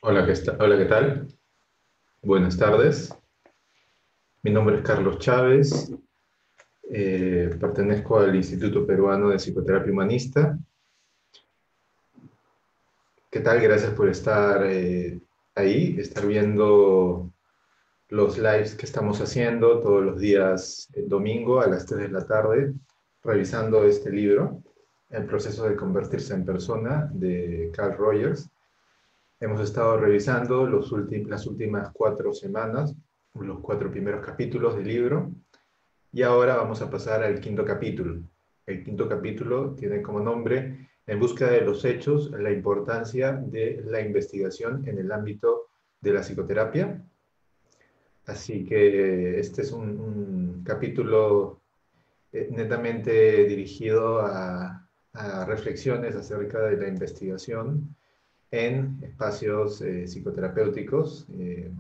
Hola, ¿qué tal? Buenas tardes. Mi nombre es Carlos Chávez. Pertenezco al Instituto Peruano de Psicoterapia Humanista. ¿Qué tal? Gracias por estar ahí, estar viendo los lives que estamos haciendo todos los días domingo a las 3 de la tarde, revisando este libro, El proceso de convertirse en persona, de Carl Rogers. Hemos estado revisando las últimas 4 semanas, los 4 primeros capítulos del libro, y ahora vamos a pasar al quinto capítulo. El quinto capítulo tiene como nombre En búsqueda de los hechos, la importancia de la investigación en el ámbito de la psicoterapia. Así que este es un capítulo netamente dirigido a reflexiones acerca de la investigación en espacios psicoterapéuticos,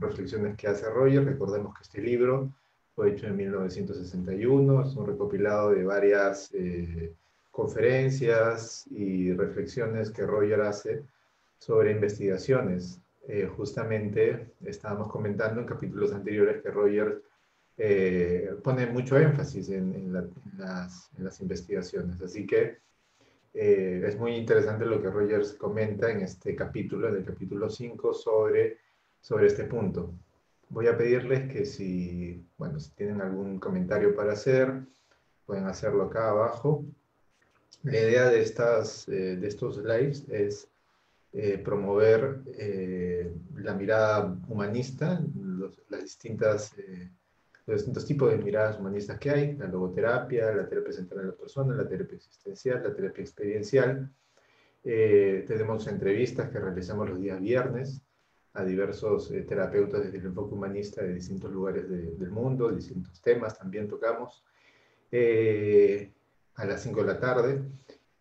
reflexiones que hace Roger. Recordemos que este libro fue hecho en 1961, es un recopilado de varias conferencias y reflexiones que Roger hace sobre investigaciones. Justamente estábamos comentando en capítulos anteriores que Roger pone mucho énfasis en las investigaciones, así que es muy interesante lo que Rogers comenta en este capítulo, en el capítulo 5, sobre este punto. Voy a pedirles que si tienen algún comentario para hacer, pueden hacerlo acá abajo. La idea de estos lives es promover la mirada humanista, los distintos tipos de miradas humanistas que hay: la logoterapia, la terapia central en la persona, la terapia existencial, la terapia experiencial. Tenemos entrevistas que realizamos los días viernes a diversos terapeutas desde el enfoque humanista de distintos lugares del mundo, distintos temas también tocamos, eh, a las 5 de la tarde.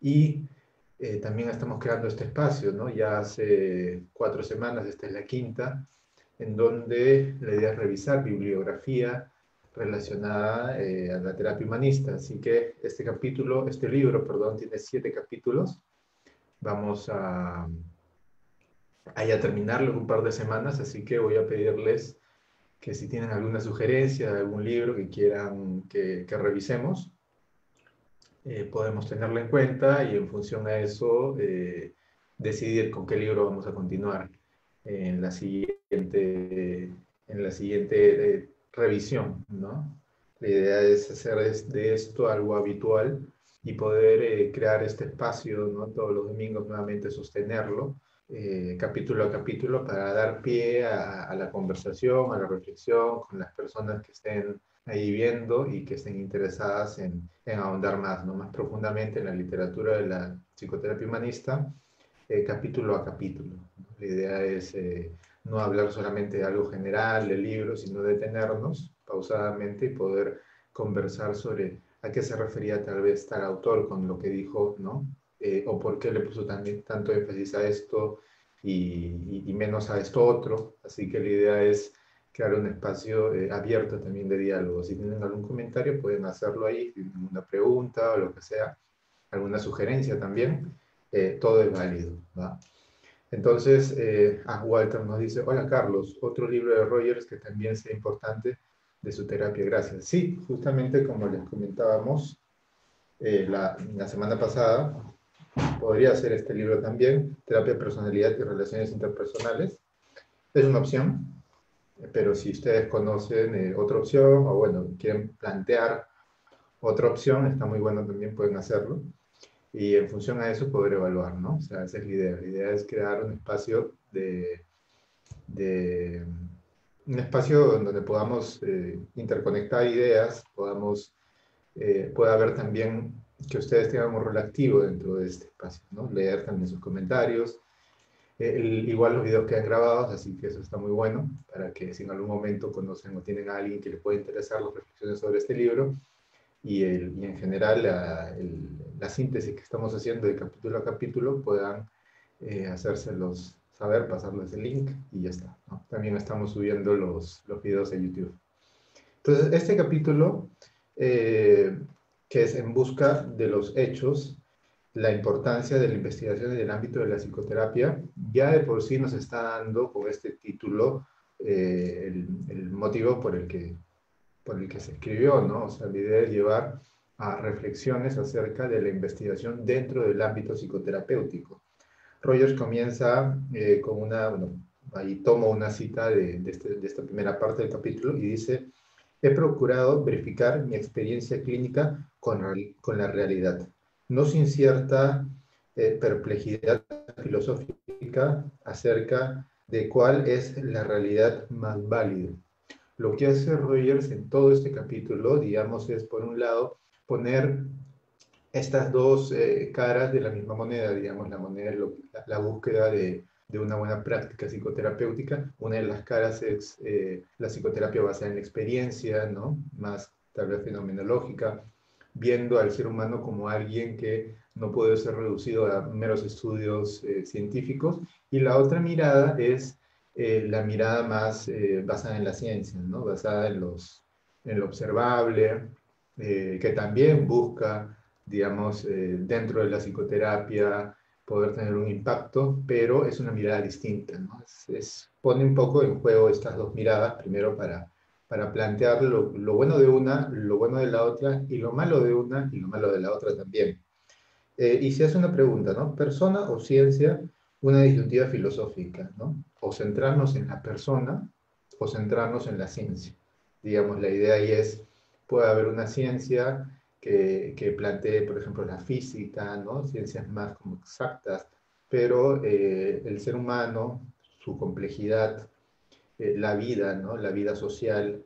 Y también estamos creando este espacio, ¿no? Ya hace 4 semanas, esta es la quinta, en donde la idea es revisar bibliografía relacionada a la terapia humanista. Así que este libro, perdón, tiene 7 capítulos. Vamos a ya terminarlo en un par de semanas, así que voy a pedirles que si tienen alguna sugerencia de algún libro que quieran que revisemos, podemos tenerlo en cuenta y en función a eso decidir con qué libro vamos a continuar en la siguiente revisión, ¿no? La idea es hacer de esto algo habitual y poder crear este espacio, ¿no? Todos los domingos nuevamente sostenerlo, capítulo a capítulo, para dar pie a la conversación, a la reflexión con las personas que estén ahí viendo y que estén interesadas en ahondar más, ¿no? Más profundamente en la literatura de la psicoterapia humanista, capítulo a capítulo. La idea es no hablar solamente de algo general del libro, sino detenernos pausadamente y poder conversar sobre a qué se refería tal vez tal autor con lo que dijo, ¿no? O por qué le puso tanto énfasis a esto y menos a esto otro. Así que la idea es crear un espacio abierto también de diálogo. Si tienen algún comentario, pueden hacerlo ahí, si tienen una pregunta o lo que sea, alguna sugerencia también, todo es válido, ¿va? Entonces, Walter nos dice: hola Carlos, otro libro de Rogers que también sea importante de su terapia, gracias. Sí, justamente como les comentábamos la semana pasada, podría ser este libro también, Terapia, Personalidad y Relaciones Interpersonales. Es una opción, pero si ustedes conocen otra opción, o bueno, quieren plantear otra opción, está muy bueno, también pueden hacerlo. Y en función a eso poder evaluar, ¿no? O sea, esa es la idea. La idea es crear de un espacio donde podamos interconectar ideas, pueda haber también que ustedes tengan un rol activo dentro de este espacio, ¿no? Leer también sus comentarios. Igual los videos quedan grabados, así que eso está muy bueno, para que si en algún momento conocen o tienen a alguien que le pueda interesar las reflexiones sobre este libro y en general la síntesis que estamos haciendo de capítulo a capítulo, puedan hacérselos saber, pasarles el link y ya está, ¿no? También estamos subiendo los videos a YouTube. Entonces, este capítulo, que es En busca de los hechos, la importancia de la investigación en el ámbito de la psicoterapia, ya de por sí nos está dando con este título el motivo por el que se escribió, ¿no? O sea, la idea es llevar a reflexiones acerca de la investigación dentro del ámbito psicoterapéutico. Rogers comienza con bueno, ahí tomo una cita de esta primera parte del capítulo y dice, he procurado verificar mi experiencia clínica con la realidad, no sin cierta perplejidad filosófica acerca de cuál es la realidad más válida. Lo que hace Rogers en todo este capítulo, digamos, es por un lado poner estas dos caras de la misma moneda, digamos, la moneda es la búsqueda de una buena práctica psicoterapéutica. Una de las caras es la psicoterapia basada en la experiencia, ¿no? Más tal vez fenomenológica, viendo al ser humano como alguien que no puede ser reducido a meros estudios científicos. Y la otra mirada es la mirada más basada en la ciencia, ¿no? Basada en lo observable, que también busca digamos, dentro de la psicoterapia, poder tener un impacto, pero es una mirada distinta, ¿no? Pone un poco en juego estas dos miradas, primero para plantear lo bueno de una, lo bueno de la otra, y lo malo de una y lo malo de la otra también. Y se hace una pregunta, ¿no? ¿Persona o ciencia? Una disyuntiva filosófica, ¿no? O centrarnos en la persona o centrarnos en la ciencia. Digamos, la idea ahí es, puede haber una ciencia que plantee, por ejemplo, la física, ¿no? Ciencias más como exactas, pero el ser humano, su complejidad, la vida, ¿no? La vida social,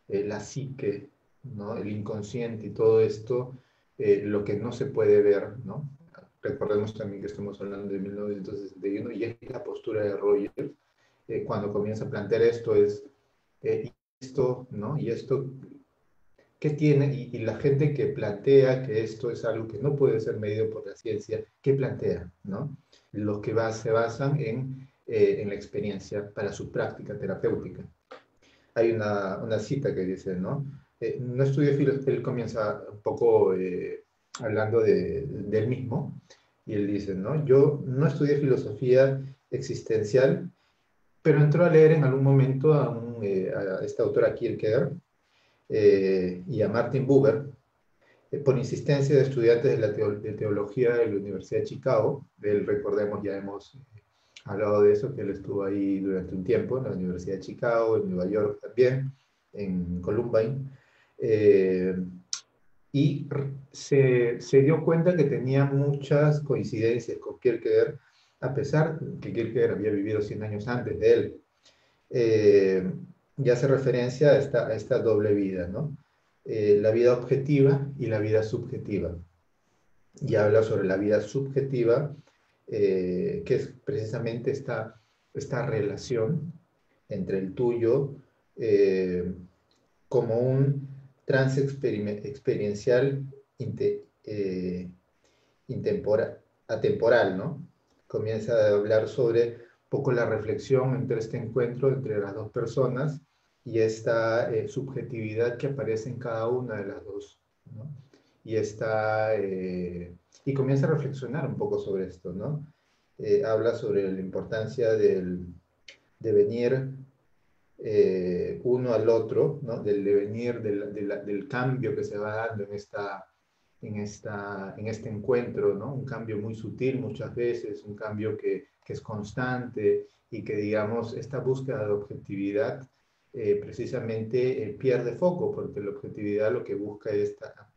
la psique, ¿no? El inconsciente y todo esto, lo que no se puede ver, ¿no? Recordemos también que estamos hablando de 1961 y es la postura de Rogers cuando comienza a plantear esto es, ¿y esto, ¿no? Y esto, ¿qué tiene? Y la gente que plantea que esto es algo que no puede ser medido por la ciencia, ¿qué plantea, ¿no? Los que se basan en la experiencia para su práctica terapéutica. Hay una cita que dice, ¿no? No estudié filosofía, él comienza un poco hablando él mismo, y él dice, ¿no? Yo no estudié filosofía existencial, pero entró a leer en algún momento a este autor Kierkegaard y a Martin Buber, por insistencia de estudiantes de teología de la Universidad de Chicago. De él, recordemos, ya hemos hablado de eso, que él estuvo ahí durante un tiempo en la Universidad de Chicago, en Nueva York también, en Columbine, eh, y se dio cuenta que tenía muchas coincidencias con Kierkegaard, a pesar que Kierkegaard había vivido 100 años antes de él. Y hace referencia a esta doble vida, ¿no? La vida objetiva y la vida subjetiva. Y habla sobre la vida subjetiva, que es precisamente esta relación entre el tuyo como un trance experiencial atemporal, ¿no? Comienza a hablar sobre un poco la reflexión entre este encuentro entre las dos personas y esta subjetividad que aparece en cada una de las dos, ¿no? Y, y comienza a reflexionar un poco sobre esto, ¿no? Habla sobre la importancia de venir uno al otro, ¿no? Del devenir, del cambio que se va dando en este encuentro, ¿no? Un cambio muy sutil muchas veces, un cambio que es constante y que, digamos, esta búsqueda de objetividad precisamente pierde foco, porque la objetividad lo que busca es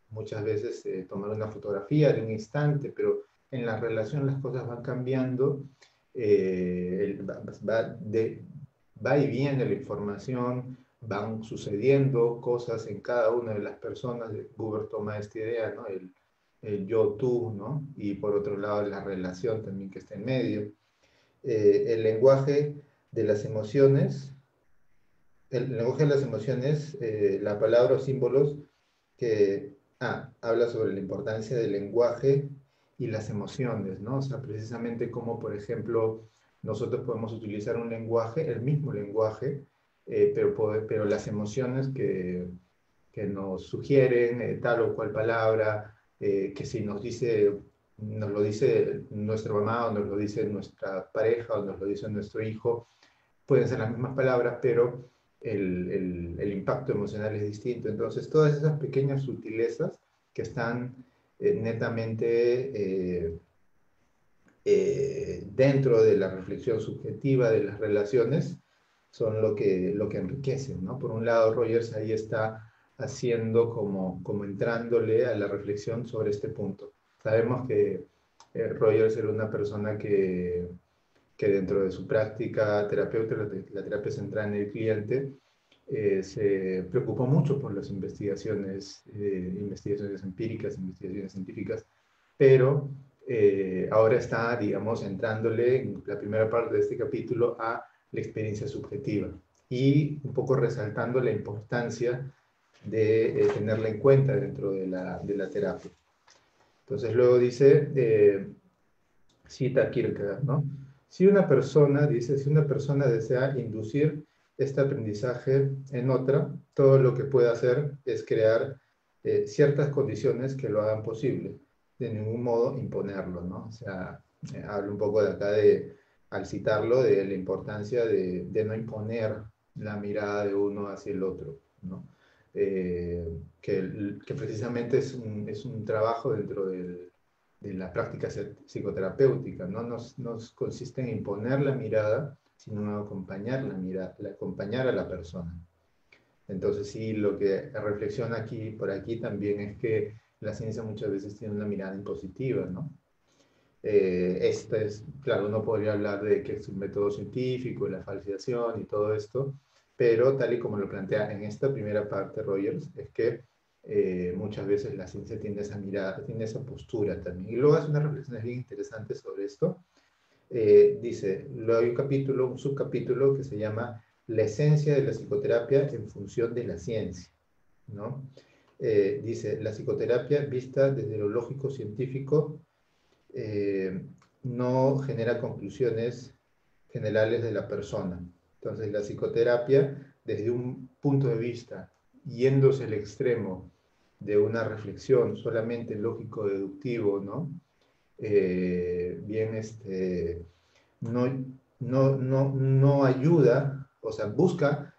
muchas veces tomar una fotografía de un instante, pero en la relación las cosas van cambiando, va va y viene la información, van sucediendo cosas en cada una de las personas. Buber toma esta idea, ¿no? El yo-tú, ¿no? Y por otro lado la relación también que está en medio. El lenguaje de las emociones, el lenguaje de las emociones, la palabra o símbolos que habla sobre la importancia del lenguaje y las emociones, ¿no? O sea, precisamente como, por ejemplo, nosotros podemos utilizar un lenguaje, el mismo lenguaje, pero las emociones que nos sugieren tal o cual palabra, que si nos dice nos lo dice nuestra mamá, o nos lo dice nuestra pareja, o nos lo dice nuestro hijo, pueden ser las mismas palabras, pero el impacto emocional es distinto. Entonces, todas esas pequeñas sutilezas que están netamente dentro de la reflexión subjetiva de las relaciones son lo que enriquecen, ¿no? Por un lado, Rogers ahí está haciendo como entrándole a la reflexión sobre este punto. Sabemos que Rogers era una persona que dentro de su práctica terapéutica, la terapia centrada en el cliente, se preocupó mucho por las investigaciones empíricas, investigaciones científicas, pero ahora está, digamos, entrándole en la primera parte de este capítulo a la experiencia subjetiva y un poco resaltando la importancia de tenerla en cuenta dentro de la terapia. Entonces luego dice, cita Kierkegaard, ¿no? Si una persona, dice, si una persona desea inducir este aprendizaje en otra, todo lo que puede hacer es crear ciertas condiciones que lo hagan posible, de ningún modo imponerlo, ¿no? O sea, hablo un poco de acá al citarlo, de la importancia de no imponer la mirada de uno hacia el otro, ¿no? Que precisamente es un trabajo dentro de la práctica psicoterapéutica, no nos consiste en imponer la mirada, sino en acompañar la mirada, acompañar a la persona. Entonces sí, lo que reflexiona aquí, por aquí también es que la ciencia muchas veces tiene una mirada impositiva, ¿no? Este es, claro, uno podría hablar de que es un método científico, la falsificación y todo esto, pero tal y como lo plantea en esta primera parte Rogers, es que muchas veces la ciencia tiene esa mirada, tiene esa postura también. Y luego hace unas reflexiones bien interesantes sobre esto. Dice, luego hay un capítulo, un subcapítulo que se llama La esencia de la psicoterapia en función de la ciencia, ¿no? Dice, la psicoterapia vista desde lo lógico científico eh, no genera conclusiones generales de la persona. Entonces, la psicoterapia, desde un punto de vista, yéndose al extremo de una reflexión solamente lógico-deductivo, ¿no? Bien, no, no ayuda, o sea, busca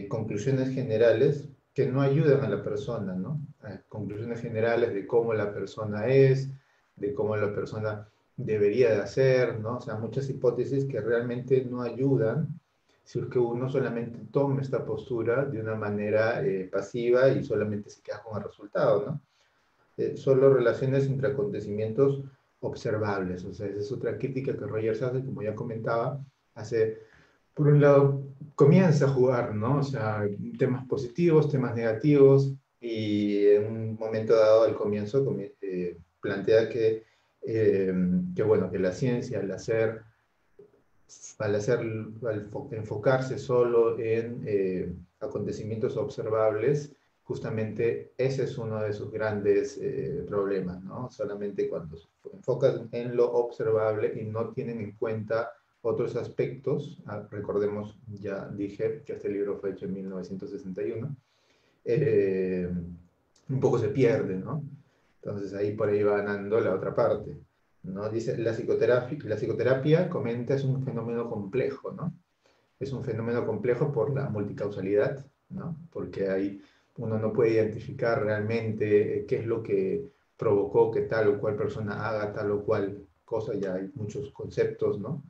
conclusiones generales que no ayudan a la persona, ¿no? Conclusiones generales de cómo la persona es, de cómo la persona debería de hacer, ¿no? O sea, muchas hipótesis que realmente no ayudan si es que uno solamente toma esta postura de una manera pasiva y solamente se queda con el resultado, ¿no? Solo relaciones entre acontecimientos observables. O sea, esa es otra crítica que Rogers hace, como ya comentaba, hace, por un lado, comienza a jugar, ¿no? O sea, temas positivos, temas negativos, y en un momento dado, al comienzo, plantea bueno, que la ciencia, al enfocarse solo en acontecimientos observables, justamente ese es uno de sus grandes problemas, ¿no? Solamente cuando se enfocan en lo observable y no tienen en cuenta otros aspectos, recordemos, ya dije que este libro fue hecho en 1961, eh, un poco se pierde, ¿no? Entonces ahí por ahí va ganando la otra parte, ¿no? Dice, la psicoterapia, comenta, es un fenómeno complejo, ¿no? Es un fenómeno complejo por la multicausalidad, ¿no? Porque ahí uno no puede identificar realmente qué es lo que provocó que tal o cual persona haga tal o cual cosa, ya hay muchos conceptos, ¿no?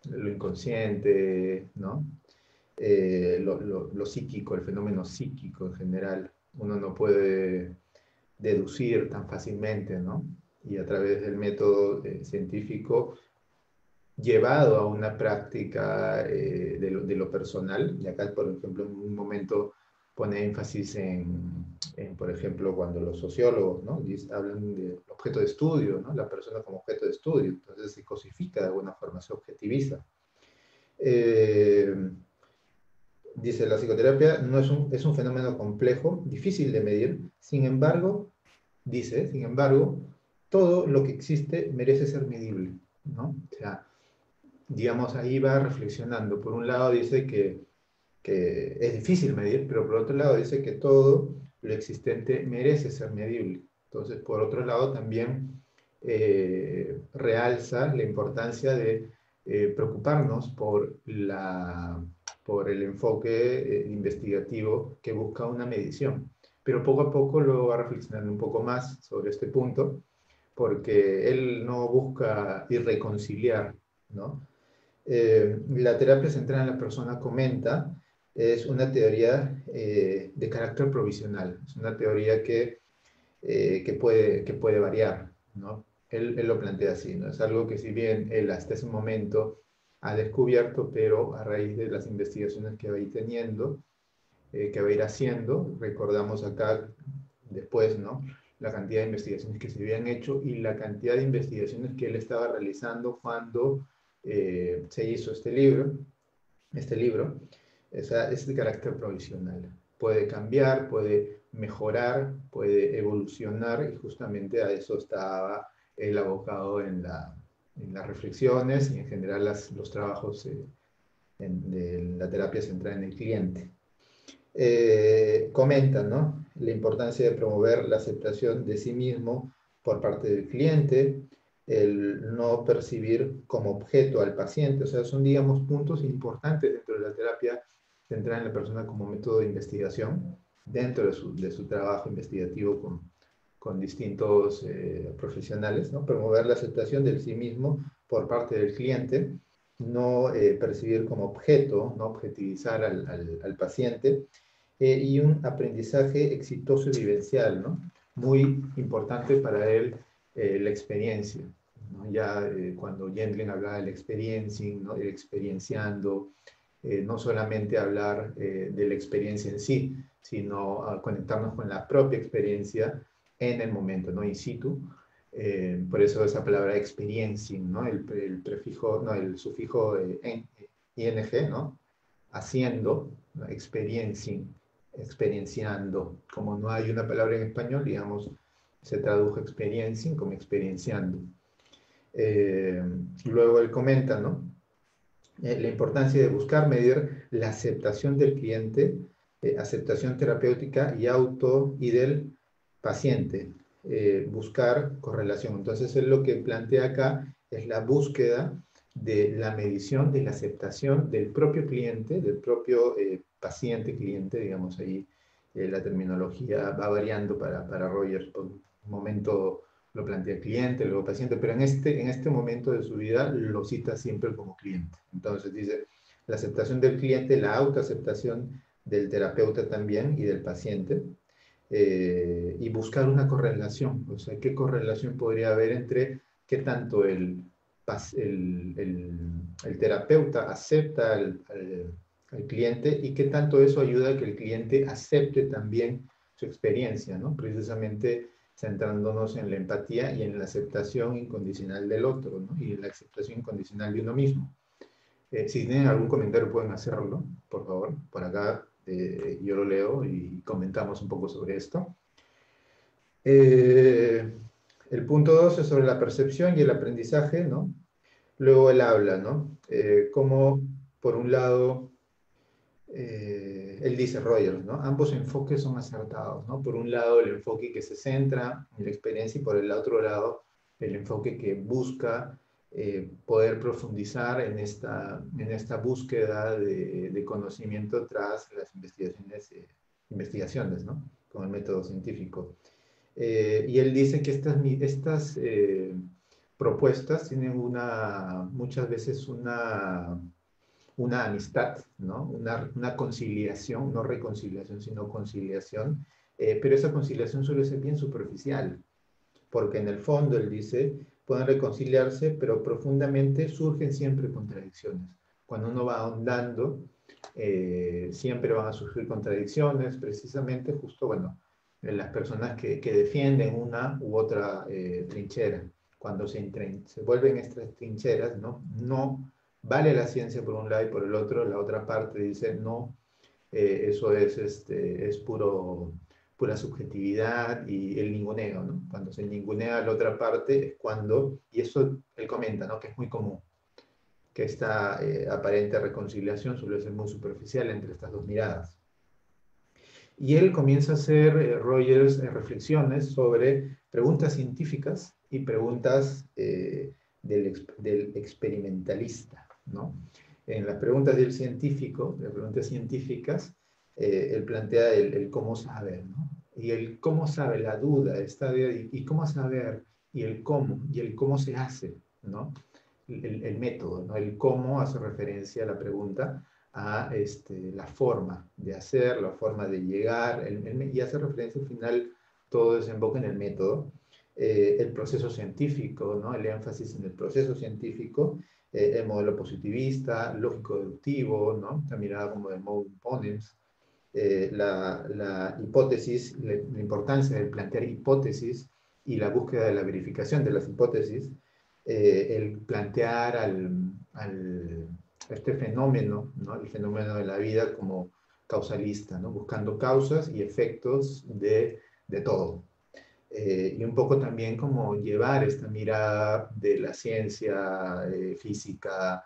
Lo inconsciente, ¿no? Lo psíquico, el fenómeno psíquico en general, uno no puede deducir tan fácilmente, ¿no? Y a través del método científico llevado a una práctica de lo personal, y acá, por ejemplo, en un momento pone énfasis por ejemplo, cuando los sociólogos, ¿no? Hablan de objeto de estudio, ¿no? La persona como objeto de estudio, entonces se cosifica de alguna forma, se objetiviza. Eh, Dice, la psicoterapia no es un fenómeno complejo, difícil de medir, sin embargo, dice, sin embargo, todo lo que existe merece ser medible, ¿no? O sea, digamos, ahí va reflexionando. Por un lado dice que es difícil medir, pero por otro lado dice que todo lo existente merece ser medible. Entonces, por otro lado, también realza la importancia de preocuparnos por el enfoque investigativo que busca una medición. Pero poco a poco lo va reflexionando un poco más sobre este punto, porque él no busca irreconciliar, ¿no? La terapia centrada en la persona, comenta, es una teoría de carácter provisional, es una teoría que puede variar, ¿no? Él lo plantea así, ¿no? Es algo que si bien él hasta ese momento ha descubierto, pero a raíz de las investigaciones que va a ir teniendo, que va a ir haciendo, recordamos acá después, ¿no? La cantidad de investigaciones que se habían hecho y la cantidad de investigaciones que él estaba realizando cuando se hizo este libro, es de carácter provisional. Puede cambiar, puede mejorar, puede evolucionar, y justamente a eso estaba él abocado en las reflexiones y en general los trabajos de la terapia centrada en el cliente. Comenta, ¿no?, la importancia de promover la aceptación de sí mismo por parte del cliente, el no percibir como objeto al paciente. O sea, son, digamos, puntos importantes dentro de la terapia centrada en la persona como método de investigación, dentro de su trabajo investigativo con distintos profesionales, ¿no? Promover la aceptación del sí mismo por parte del cliente, no percibir como objeto, no objetivizar al paciente, y un aprendizaje exitoso y vivencial, ¿no? Muy importante para él la experiencia, ¿no? Ya cuando Gendlin hablaba del experiencing, ¿no?, el experienciando, no solamente hablar de la experiencia en sí, sino conectarnos con la propia experiencia en el momento, ¿no?, in situ. Por eso esa palabra experiencing, ¿no?, el prefijo, no, el sufijo ing, ¿no?, haciendo, ¿no?, experiencing, experienciando. Como no hay una palabra en español, digamos, se tradujo experiencing como experienciando. Luego él comenta, ¿no?, la importancia de buscar medir la aceptación del cliente, aceptación terapéutica y del paciente, buscar correlación. Entonces él lo que plantea acá es la búsqueda de la medición de la aceptación del propio cliente, del propio paciente, cliente, digamos ahí. La terminología va variando para Rogers. Por un momento lo plantea cliente, luego paciente, pero en este momento de su vida lo cita siempre como cliente. Entonces dice, la aceptación del cliente, la autoaceptación del terapeuta también y del paciente, y buscar una correlación. O sea, ¿qué correlación podría haber entre qué tanto el terapeuta acepta al cliente y qué tanto eso ayuda a que el cliente acepte también su experiencia, ¿no? Precisamente centrándonos en la empatía y en la aceptación incondicional del otro, ¿no?, y en la aceptación incondicional de uno mismo. Si tienen algún comentario pueden hacerlo, por favor. Por acá yo lo leo y comentamos un poco sobre esto. El punto 2 es sobre la percepción y el aprendizaje, ¿no? Luego él habla, ¿no?, cómo, por un lado, él dice, Rogers, ¿no?, ambos enfoques son acertados, ¿no? Por un lado, el enfoque que se centra en la experiencia, y por el otro lado, el enfoque que busca poder profundizar en esta búsqueda de conocimiento tras las investigaciones, ¿no?, con el método científico. Y él dice que estas propuestas tienen muchas veces una amistad, ¿no?, una conciliación, no reconciliación, sino conciliación, pero esa conciliación suele ser bien superficial, porque en el fondo, él dice, pueden reconciliarse, pero profundamente surgen siempre contradicciones. Cuando uno va ahondando, siempre van a surgir contradicciones, precisamente justo, bueno, en las personas que defienden una u otra trinchera. Cuando se vuelven estas trincheras, no vale la ciencia por un lado y por el otro, la otra parte dice, no, eso es pura subjetividad y el ninguneo, ¿no? Cuando se ningunea la otra parte es cuando, y eso él comenta, ¿no?, que es muy común, que esta aparente reconciliación suele ser muy superficial entre estas dos miradas. Y él comienza a hacer, Rogers, reflexiones sobre preguntas científicas y preguntas del experimentalista, ¿no? En las preguntas del científico, las preguntas científicas, él plantea el cómo saber, ¿no? Y el cómo sabe, la duda, y cómo saber, y el cómo se hace, ¿no? El método, ¿no? El cómo hace referencia a la pregunta, a la forma de hacer, la forma de llegar, y hace referencia al final, todo desemboca en el método. El proceso científico, ¿no? El énfasis en el proceso científico, el modelo positivista, lógico-deductivo, ¿no? La mirada como de modus ponens, la hipótesis, la importancia de plantear hipótesis y la búsqueda de la verificación de las hipótesis, el plantear este fenómeno, ¿no? El fenómeno de la vida como causalista, ¿no? Buscando causas y efectos de todo. Y un poco también como llevar esta mirada de la ciencia, física,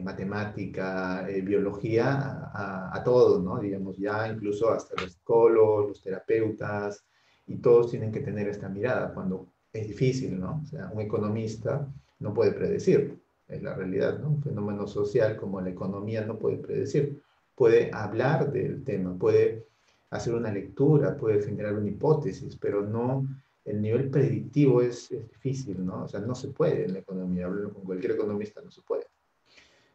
matemática, biología, a todo, ¿no? Digamos, ya incluso hasta los psicólogos, los terapeutas, y todos tienen que tener esta mirada cuando es difícil, ¿no? O sea, un economista no puede predecir, es la realidad, ¿no? Un fenómeno social como la economía no puede predecir, puede hablar del tema, puede hacer una lectura, puede generar una hipótesis, pero no, el nivel predictivo es difícil, ¿no? O sea, no se puede en la economía, hablo con cualquier economista, no se puede.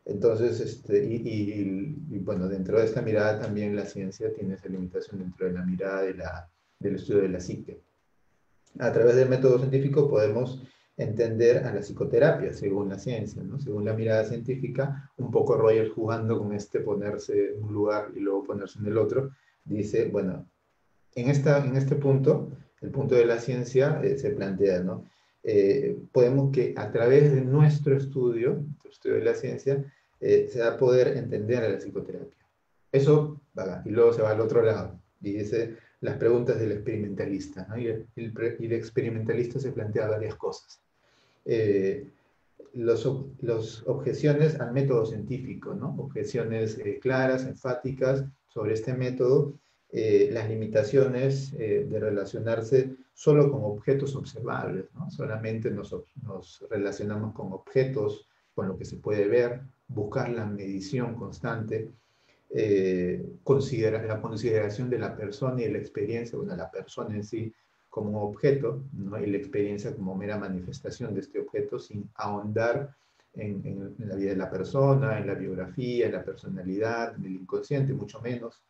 Entonces, bueno, dentro de esta mirada también la ciencia tiene esa limitación dentro de la mirada del estudio de la psique. A través del método científico podemos entender a la psicoterapia, según la ciencia, ¿no? Según la mirada científica, un poco Rogers jugando con ponerse en un lugar y luego ponerse en el otro, dice, bueno, en este punto, el punto de la ciencia se plantea, ¿no? Podemos que a través de nuestro estudio de la ciencia, se va a poder entender a la psicoterapia. Eso va, y luego se va al otro lado, y dice las preguntas del experimentalista, ¿no? Y el experimentalista se plantea varias cosas. Las objeciones al método científico, ¿no? Objeciones claras, enfáticas sobre este método, las limitaciones de relacionarse solo con objetos observables, ¿no? Solamente nos relacionamos con objetos, con lo que se puede ver, buscar la medición constante, la consideración de la persona y la experiencia, bueno, la persona en sí como un objeto, ¿no? Y la experiencia como mera manifestación de este objeto sin ahondar en la vida de la persona, en la biografía, en la personalidad, en el inconsciente, mucho menos.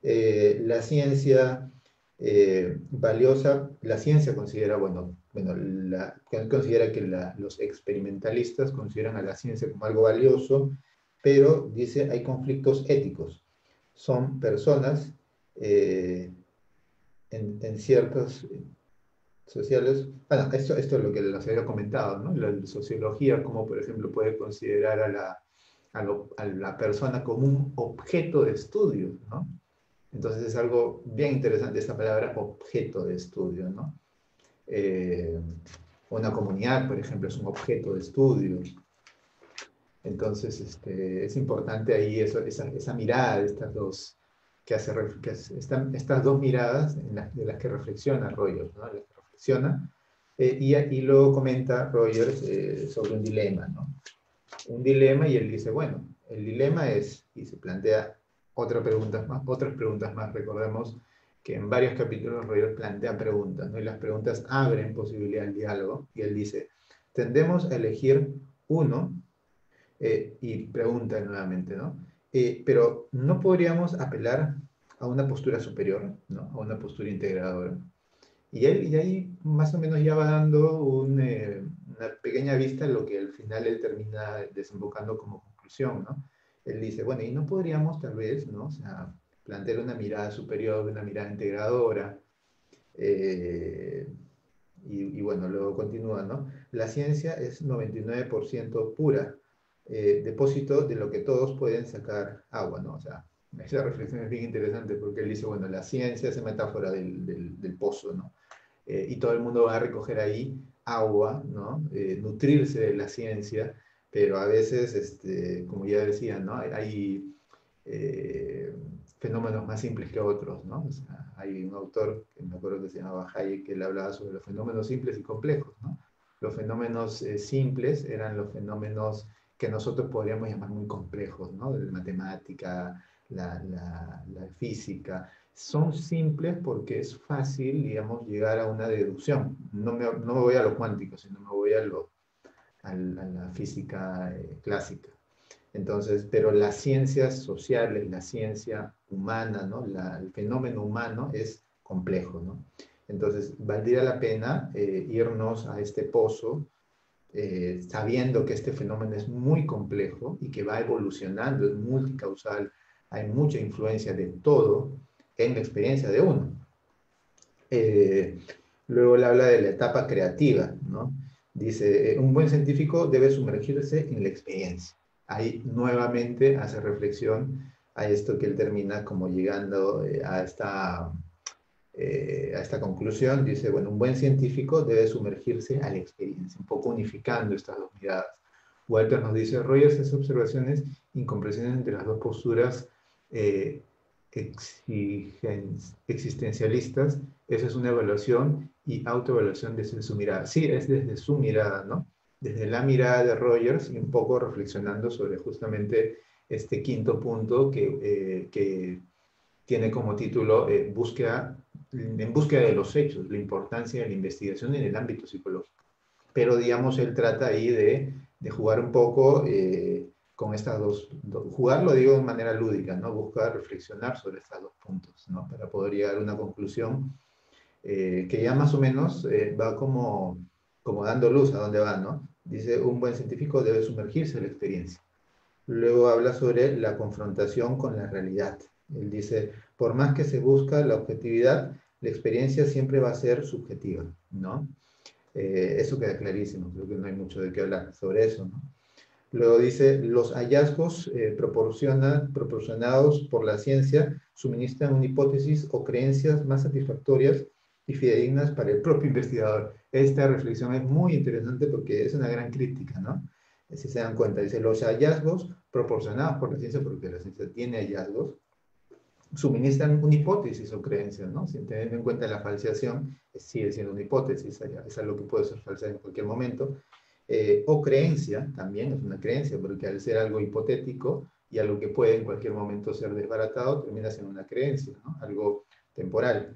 La ciencia valiosa, la ciencia considera, considera que los experimentalistas consideran a la ciencia como algo valioso, pero dice hay conflictos éticos. Son personas en ciertos sociales. Bueno, esto es lo que les había comentado, ¿no? La sociología, como por ejemplo puede considerar a la persona como un objeto de estudio, ¿no? Entonces es algo bien interesante esta palabra objeto de estudio, ¿no? Una comunidad, por ejemplo, es un objeto de estudio. Entonces es importante ahí esa mirada de estas dos, estas dos miradas de las que reflexiona Rogers, ¿no? De las que reflexiona, y luego comenta Rogers sobre un dilema, ¿no? Un dilema, y él dice, bueno, el dilema es, y se plantea otras preguntas más. Recordemos que en varios capítulos Rogers plantea preguntas, ¿no? Y las preguntas abren posibilidad al diálogo, y él dice, tendemos a elegir uno, y pregunta nuevamente, ¿no? Pero no podríamos apelar a una postura superior, ¿no? A una postura integradora. Y ahí más o menos ya va dando una pequeña vista de lo que al final él termina desembocando como conclusión, ¿no? Él dice, bueno, y no podríamos tal vez, ¿no? O sea, plantear una mirada superior, una mirada integradora, eh, bueno, luego continúa, ¿no? La ciencia es 99% pura, depósito de lo que todos pueden sacar agua, ¿no? O sea, esa reflexión es bien interesante porque él dice, bueno, la ciencia es metáfora del pozo, ¿no? Y todo el mundo va a recoger ahí agua, ¿no? Nutrirse de la ciencia, pero a veces, como ya decía, ¿no? Hay fenómenos más simples que otros, ¿no? O sea, hay un autor, que me acuerdo que se llamaba Hayek, que él hablaba sobre los fenómenos simples y complejos, ¿no? Los fenómenos simples eran los fenómenos que nosotros podríamos llamar muy complejos, ¿no? La matemática, la física. Son simples porque es fácil, digamos, llegar a una deducción. No me voy a lo cuántico, sino me voy a la física clásica. Entonces, pero las ciencias sociales, la ciencia humana, ¿no? El fenómeno humano es complejo, ¿no? Entonces, valdría la pena irnos a este pozo sabiendo que este fenómeno es muy complejo y que va evolucionando, es multicausal, hay mucha influencia de todo en la experiencia de uno. Eh, Luego le habla de la etapa creativa, ¿no? Dice, un buen científico debe sumergirse en la experiencia. Ahí nuevamente hace reflexión a esto que él termina como llegando a esta conclusión. Dice, bueno, un buen científico debe sumergirse a la experiencia, un poco unificando estas dos miradas. Walter nos dice, Rogers hace observaciones incomprensiones entre las dos posturas eh, existencialistas. Esa es una evaluación y autoevaluación desde su mirada. Sí, es desde su mirada, ¿no? Desde la mirada de Rogers y un poco reflexionando sobre justamente este quinto punto que tiene como título en búsqueda de los hechos, la importancia de la investigación en el ámbito psicológico. Pero, digamos, él trata ahí de jugar un poco con estas jugarlo digo de manera lúdica, ¿no? Busca reflexionar sobre estos dos puntos, ¿no? Para poder llegar a una conclusión que ya más o menos va como dando luz a dónde va, ¿no? Dice, un buen científico debe sumergirse en la experiencia. Luego habla sobre la confrontación con la realidad. Él dice, por más que se busca la objetividad, la experiencia siempre va a ser subjetiva, ¿no? Eso queda clarísimo, creo que no hay mucho de qué hablar sobre eso, ¿no? Luego dice, los hallazgos proporcionados por la ciencia suministran una hipótesis o creencias más satisfactorias y fidedignas para el propio investigador. Esta reflexión es muy interesante porque es una gran crítica, ¿no? Si se dan cuenta, dice, los hallazgos proporcionados por la ciencia, porque la ciencia tiene hallazgos, suministran una hipótesis o creencia, ¿no? Sin tener en cuenta la falseación, sigue siendo una hipótesis, es algo que puede ser falsa en cualquier momento, o creencia, también es una creencia, porque al ser algo hipotético y algo que puede en cualquier momento ser desbaratado, termina siendo una creencia, ¿no? Algo temporal,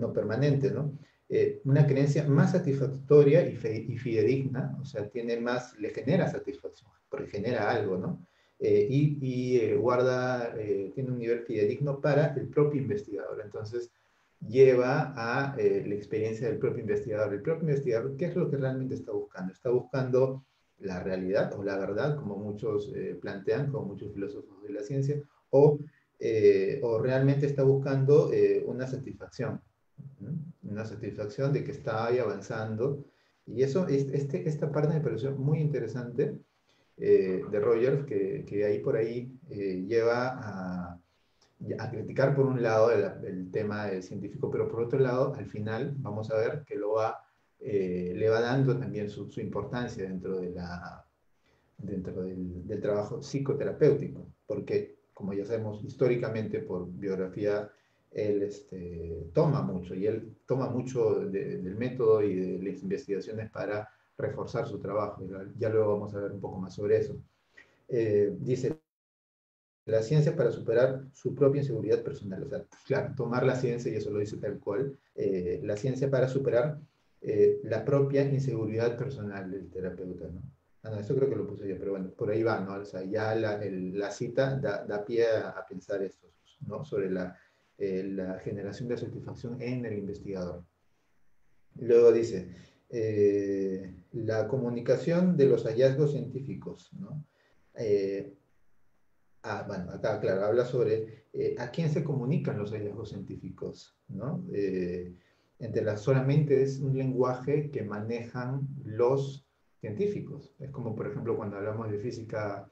no permanente, ¿no? Una creencia más satisfactoria y fidedigna, o sea, le genera satisfacción, porque genera algo, ¿no? Tiene un nivel fidedigno para el propio investigador. Entonces, lleva a la experiencia del propio investigador. El propio investigador, ¿qué es lo que realmente está buscando? Está buscando la realidad o la verdad, como muchos plantean, como muchos filósofos de la ciencia, o realmente está buscando una satisfacción, ¿no? Una satisfacción de que está ahí avanzando. Y esta parte me pareció muy interesante de Rogers, que ahí por ahí lleva a criticar por un lado el tema del científico, pero por otro lado, al final vamos a ver que le va dando también su importancia dentro del trabajo psicoterapéutico, porque como ya sabemos históricamente por biografía, él toma mucho del método y de las investigaciones para reforzar su trabajo. Ya luego vamos a ver un poco más sobre eso. Dice, la ciencia para superar su propia inseguridad personal. O sea, claro, tomar la ciencia, y eso lo dice tal cual, la ciencia para superar la propia inseguridad personal del terapeuta, ¿no? Ah, no, eso creo que lo puse yo, pero bueno, por ahí va, ¿no? O sea, ya la cita da pie a pensar esto, ¿no? Sobre la generación de satisfacción en el investigador. Luego dice, la comunicación de los hallazgos científicos, ¿no? Eh, bueno, acá, claro, habla sobre a quién se comunican los hallazgos científicos, ¿no? Solamente es un lenguaje que manejan los científicos. Es como, por ejemplo, cuando hablamos de física,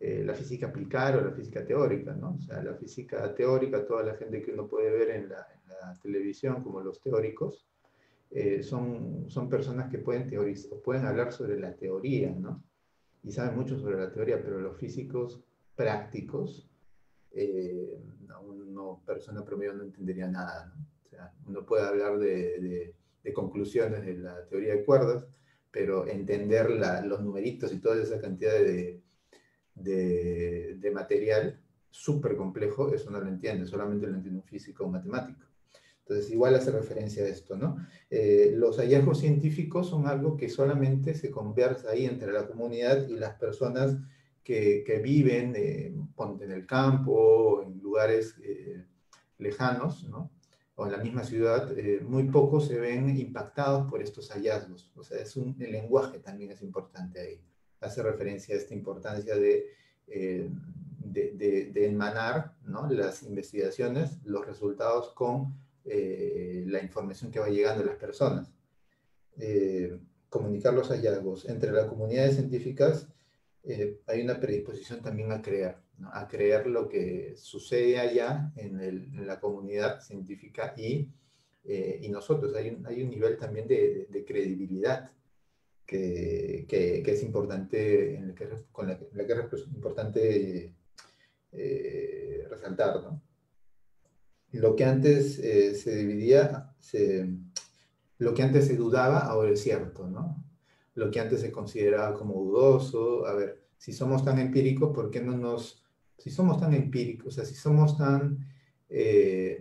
la física aplicada o la física teórica, ¿no? O sea, la física teórica, toda la gente que uno puede ver en la televisión como los teóricos, son personas que pueden teorizar, pueden hablar sobre la teoría, ¿no? Y saben mucho sobre la teoría, pero los físicos prácticos una persona promedio no entendería nada, ¿no? O sea, uno puede hablar de conclusiones de la teoría de cuerdas, pero entender los numeritos y toda esa cantidad de material súper complejo, eso no lo entiende, solamente lo entiende un físico o un matemático. Entonces, igual hace referencia a esto, ¿no? Los hallazgos científicos son algo que solamente se conversa ahí entre la comunidad y las personas que viven, ponte en el campo, o en lugares lejanos, ¿no? O en la misma ciudad, muy pocos se ven impactados por estos hallazgos. O sea, el lenguaje también es importante ahí. Hace referencia a esta importancia de enmanar, ¿no?, las investigaciones, los resultados con la información que va llegando a las personas. Comunicar los hallazgos. Entre las comunidades científicas hay una predisposición también a creer, ¿no?, a creer lo que sucede allá en la comunidad científica y nosotros. Hay un nivel también de credibilidad que es importante, en la que es importante resaltar, ¿no? Lo que antes se dividía, lo que antes se dudaba, ahora es cierto, ¿no? Lo que antes se consideraba como dudoso, a ver, si somos tan empíricos, ¿por qué no si somos tan empíricos, o sea, si somos tan,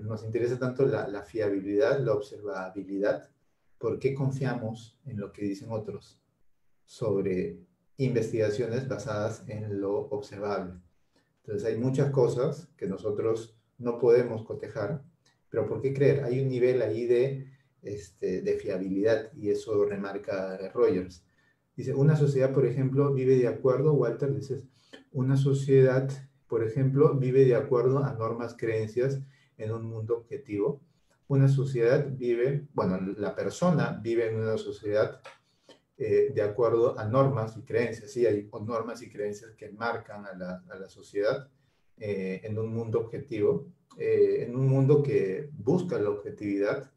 nos interesa tanto la fiabilidad, la observabilidad, ¿por qué confiamos en lo que dicen otros sobre investigaciones basadas en lo observable? Entonces hay muchas cosas que nosotros no podemos cotejar, pero ¿por qué creer? Hay un nivel ahí de fiabilidad, y eso remarca Rogers. Dice, una sociedad, por ejemplo, vive de acuerdo, Walter, dices, una sociedad, por ejemplo, vive de acuerdo a normas, creencias en un mundo objetivo. Una sociedad vive, bueno, la persona vive en una sociedad de acuerdo a normas y creencias. Sí, hay normas y creencias que marcan a la sociedad en un mundo objetivo, en un mundo que busca la objetividad,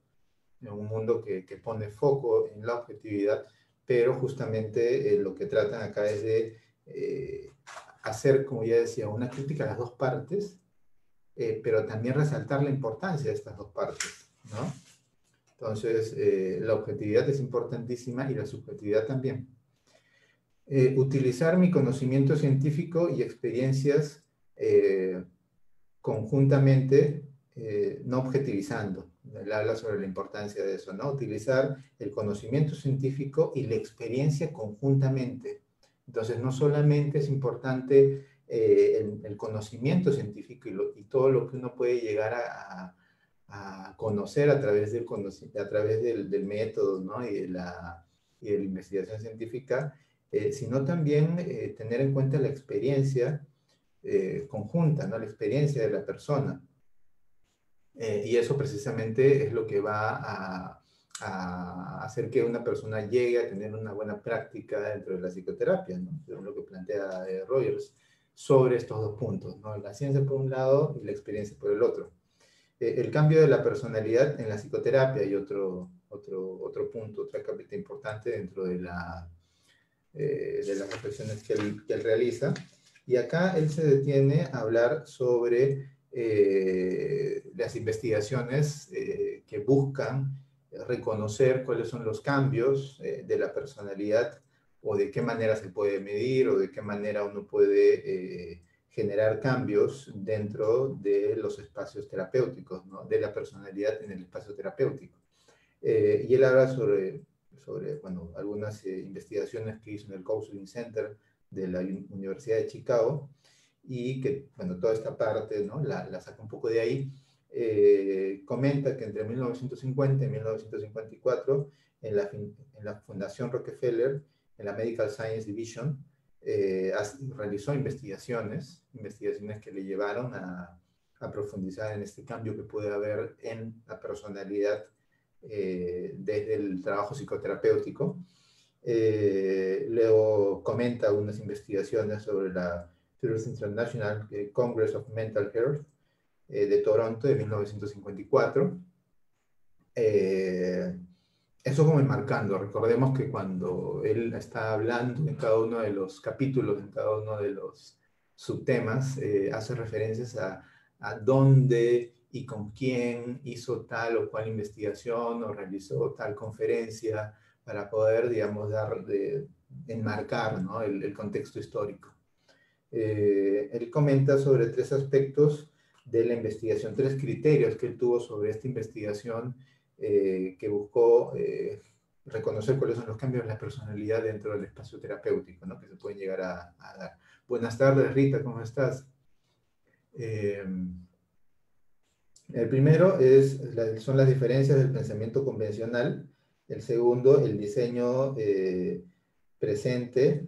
en un mundo que pone foco en la objetividad, pero justamente lo que tratan acá es de hacer, como ya decía, una crítica a las dos partes, pero también resaltar la importancia de estas dos partes, ¿no? Entonces, la objetividad es importantísima y la subjetividad también. Utilizar mi conocimiento científico y experiencias conjuntamente, no objetivizando. Él habla sobre la importancia de eso, ¿no? Utilizar el conocimiento científico y la experiencia conjuntamente. Entonces, no solamente es importante el conocimiento científico y todo lo que uno puede llegar a conocer a través del método, ¿no?, y de la investigación científica, sino también tener en cuenta la experiencia conjunta, ¿no?, la experiencia de la persona. Y eso precisamente es lo que va a hacer que una persona llegue a tener una buena práctica dentro de la psicoterapia, ¿no?, según lo que plantea Rogers sobre estos dos puntos, ¿no?, la ciencia por un lado y la experiencia por el otro. El cambio de la personalidad en la psicoterapia y otro punto, otra capita importante dentro de las reflexiones que él realiza. Y acá él se detiene a hablar sobre las investigaciones que buscan reconocer cuáles son los cambios de la personalidad, o de qué manera se puede medir, o de qué manera uno puede generar cambios dentro de los espacios terapéuticos, ¿no?, de la personalidad en el espacio terapéutico. Y él habla sobre bueno, algunas investigaciones que hizo en el Counseling Center de la Universidad de Chicago, y que, bueno, toda esta parte, ¿no?, la saca un poco de ahí. Comenta que entre 1950 y 1954, en la Fundación Rockefeller, en la Medical Science Division, realizó investigaciones que le llevaron a profundizar en este cambio que puede haber en la personalidad desde el trabajo psicoterapéutico. Luego comenta algunas investigaciones sobre la First International Congress of Mental Health de Toronto de 1954. Eso como enmarcando. Recordemos que cuando él está hablando en cada uno de los capítulos, en cada uno de los subtemas hace referencias a dónde y con quién hizo tal o cual investigación o realizó tal conferencia para poder, digamos, enmarcar, ¿no?, el contexto histórico. Él comenta sobre 3 aspectos de la investigación, 3 criterios que él tuvo sobre esta investigación que buscó reconocer cuáles son los cambios en la personalidad dentro del espacio terapéutico, ¿no?, que se pueden llegar a dar. Buenas tardes, Rita, ¿cómo estás? El primero son las diferencias del pensamiento convencional. El segundo, el diseño presente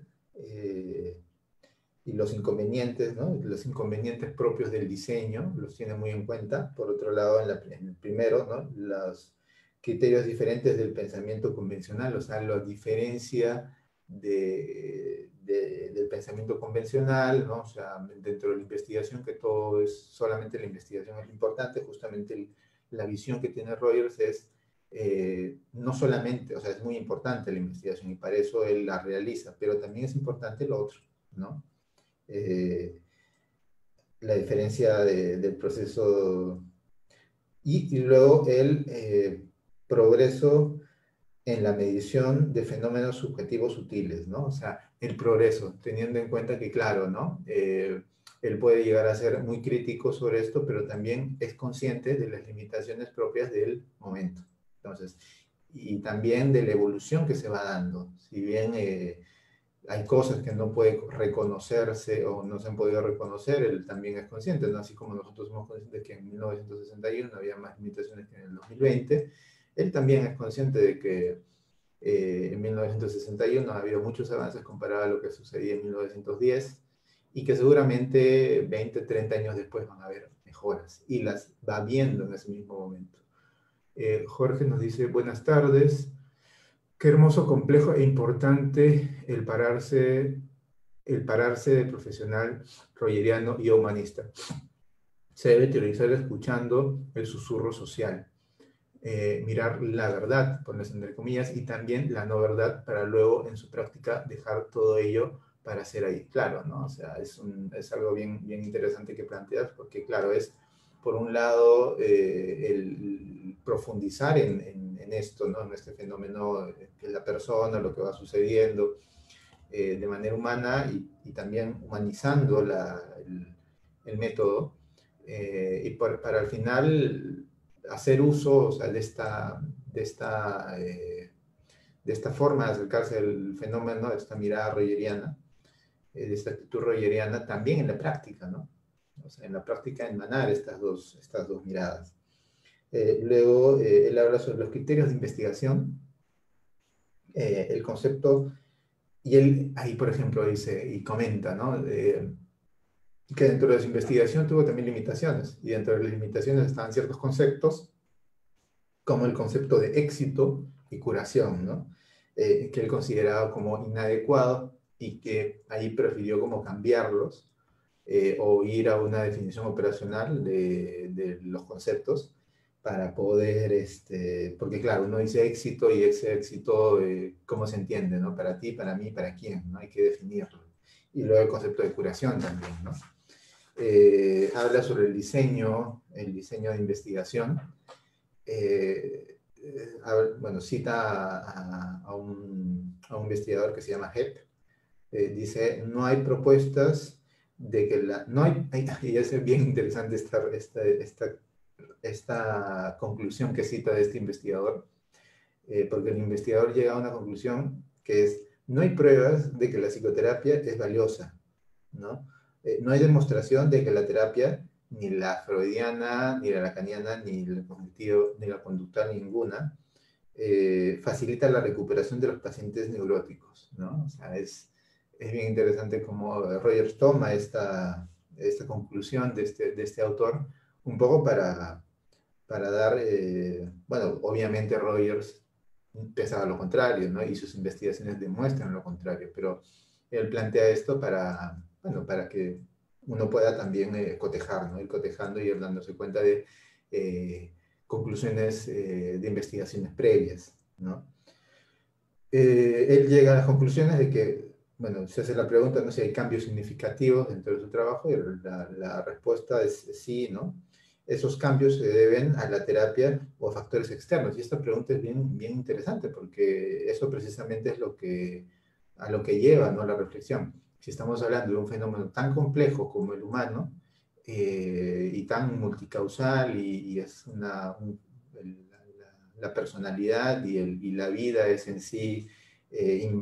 y los inconvenientes, ¿no? Los inconvenientes propios del diseño, los tiene muy en cuenta. Por otro lado, en el primero, ¿no?, los criterios diferentes del pensamiento convencional, o sea, la diferencia del pensamiento convencional, ¿no? O sea, dentro de la investigación, que todo es, solamente la investigación es lo importante, justamente la visión que tiene Rogers es no solamente, o sea, es muy importante la investigación y para eso él la realiza, pero también es importante lo otro, ¿no? La diferencia del proceso y luego el progreso en la medición de fenómenos subjetivos sutiles, ¿no? O sea, el progreso, teniendo en cuenta que, claro, ¿no? Él puede llegar a ser muy crítico sobre esto, pero también es consciente de las limitaciones propias del momento. Entonces, y también de la evolución que se va dando. Si bien hay cosas que no pueden reconocerse o no se han podido reconocer, él también es consciente, ¿no? Así como nosotros somos conscientes que en 1961 había más limitaciones que en el 2020, él también es consciente de que en 1961 ha habido muchos avances comparado a lo que sucedía en 1910 y que seguramente 20, 30 años después van a haber mejoras y las va viendo en ese mismo momento. Jorge nos dice, buenas tardes. Qué hermoso, complejo e importante el pararse de profesional rogeriano y humanista. Se debe teorizar escuchando el susurro social. Mirar la verdad, ponerse entre comillas, y también la no verdad para luego en su práctica dejar todo ello para hacer ahí. Claro, ¿no? O sea, es algo bien, bien interesante que planteas, porque claro, es por un lado el profundizar en esto, ¿no?, en este fenómeno que es la persona, lo que va sucediendo de manera humana y también humanizando el método para al final hacer uso, o sea, de esta forma de acercarse al fenómeno, de esta mirada rogeriana, de esta actitud rogeriana, también en la práctica, ¿no? O sea, en la práctica emanar estas dos miradas. Luego, él habla sobre los criterios de investigación, el concepto, y él ahí, por ejemplo, dice y comenta, ¿no?, que dentro de su investigación tuvo también limitaciones, y dentro de las limitaciones estaban ciertos conceptos, como el concepto de éxito y curación, ¿no? Que él consideraba como inadecuado y que ahí prefirió como cambiarlos o ir a una definición operacional de los conceptos para poder, porque claro, uno dice éxito y ese éxito, ¿cómo se entiende, no? Para ti, para mí, para quién, ¿no? Hay que definirlo. Y luego el concepto de curación también, ¿no? Habla sobre el diseño de investigación. Bueno, cita a un investigador que se llama Hepp. Dice, no hay propuestas de que no hay, y es bien interesante esta conclusión que cita de este investigador, porque el investigador llega a una conclusión que es, no hay pruebas de que la psicoterapia es valiosa, ¿no? No hay demostración de que la terapia, ni la freudiana, ni la lacaniana, ni la cognitivo, ni la conductual, ninguna, facilita la recuperación de los pacientes neuróticos, ¿no? O sea, es bien interesante cómo Rogers toma esta conclusión de este autor, un poco para dar, bueno, obviamente Rogers pensaba lo contrario, ¿no? Y sus investigaciones demuestran lo contrario, pero él plantea esto bueno, para que uno pueda también cotejar, ¿no? Ir cotejando y ir dándose cuenta de conclusiones de investigaciones previas, ¿no? Él llega a las conclusiones de que bueno, se hace la pregunta, ¿no? Si hay cambios significativos dentro de su trabajo, y la respuesta es sí, ¿no? Esos cambios se deben a la terapia o a factores externos. Y esta pregunta es bien, bien interesante porque eso precisamente es a lo que lleva, ¿no? La reflexión. Si estamos hablando de un fenómeno tan complejo como el humano y tan multicausal y es la personalidad y la vida es en sí eh,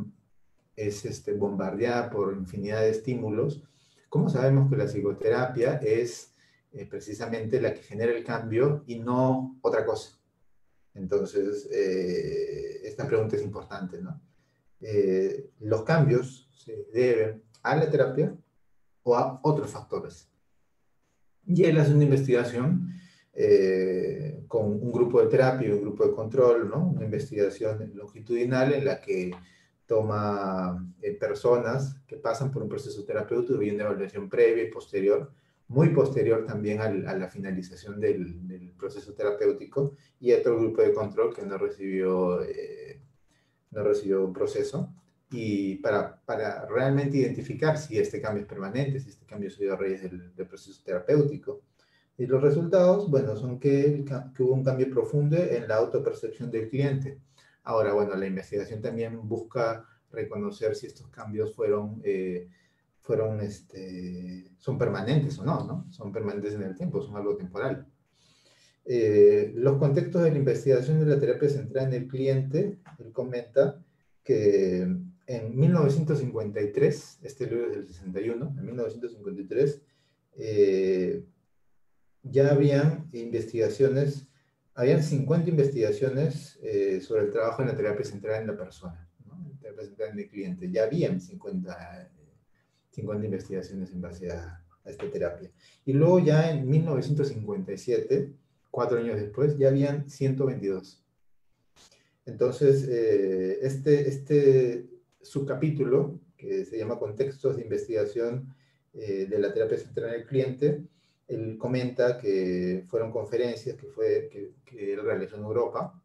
es bombardeada por infinidad de estímulos, ¿cómo sabemos que la psicoterapia es precisamente la que genera el cambio y no otra cosa? Entonces, esta pregunta es importante, ¿no? ¿Los cambios se deben a la terapia o a otros factores? Y él hace una investigación con un grupo de terapia y un grupo de control, ¿no? Una investigación longitudinal en la que toma personas que pasan por un proceso terapéutico y una evaluación previa y posterior, muy posterior también a la finalización del proceso terapéutico, y otro grupo de control que no recibió un proceso, y para realmente identificar si este cambio es permanente, si este cambio se dio a raíz del proceso terapéutico. Y los resultados, bueno, son que hubo un cambio profundo en la autopercepción del cliente. Ahora, bueno, la investigación también busca reconocer si estos cambios son permanentes o no, ¿no? Son permanentes en el tiempo, son algo temporal. Los contextos de la investigación de la terapia centrada en el cliente, él comenta que en 1953, este libro es del 61, en 1953, ya habían investigaciones, habían 50 investigaciones sobre el trabajo en la terapia centrada en la persona, ¿no? La terapia centrada en el cliente. Ya habían 50 investigaciones en base a esta terapia. Y luego ya en 1957, 4 años después, ya habían 122. Entonces, este subcapítulo, que se llama Contextos de Investigación de la Terapia Centrada en el Cliente, él comenta que fueron conferencias que él realizó en Europa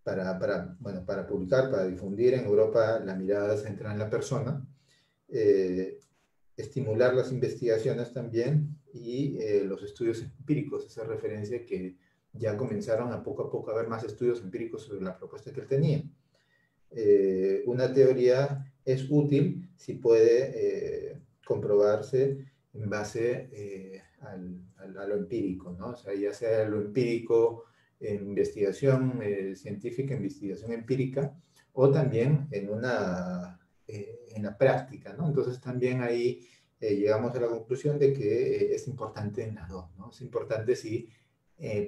para publicar, para difundir en Europa la mirada centrada en la persona, estimular las investigaciones también y los estudios empíricos, esa referencia que ya comenzaron a poco a haber más estudios empíricos sobre la propuesta que él tenía. Una teoría es útil si puede comprobarse en base a lo empírico, ¿no? O sea, ya sea lo empírico en investigación científica, investigación empírica, o también en la práctica, ¿no? Entonces también ahí llegamos a la conclusión de que es importante en las dos, ¿no? Es importante si,